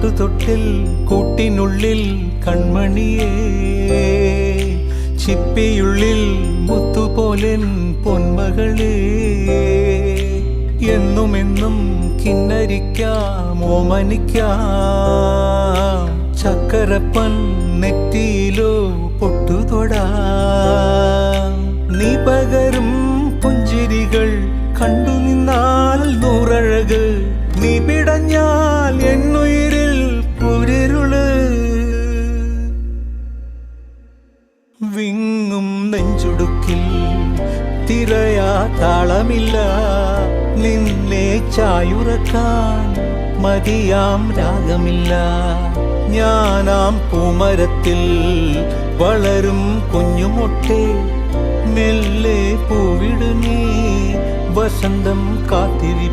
പാട്ടുതൊട്ടിൽ കൂട്ടിനുള്ളിൽ കൺമണിയേ, ചിപ്പിയുള്ളിൽ മുത്തുപോലെൻ പൊന്മകളേ. എന്നുമെന്നും കിന്നരിക്കാം ഓമനിക്കാം, ചക്കരപ്പൻ നെറ്റിയിലോ പൊട്ടുതൊടാം. നീ പകരും പുഞ്ചിരികൾ കണ്ടു നിന്നാൽ നൂറഴക്, നീ പിടഞ്ഞാൽ എന്നുയിരിൽ കുരിരുള്. വിങ്ങും നെഞ്ചുടുക്കിൽ തിരയാ താളമില്ല, നിന്നെ ചായുറക്കാൻ മതിയാം രാഗമില്ല. ഞാനാം പൂമരത്തിൽ വളരും കുഞ്ഞുമൊട്ടെ, മെല്ലെ പൂവിടു നീ വസന്തം കാത്തിരി.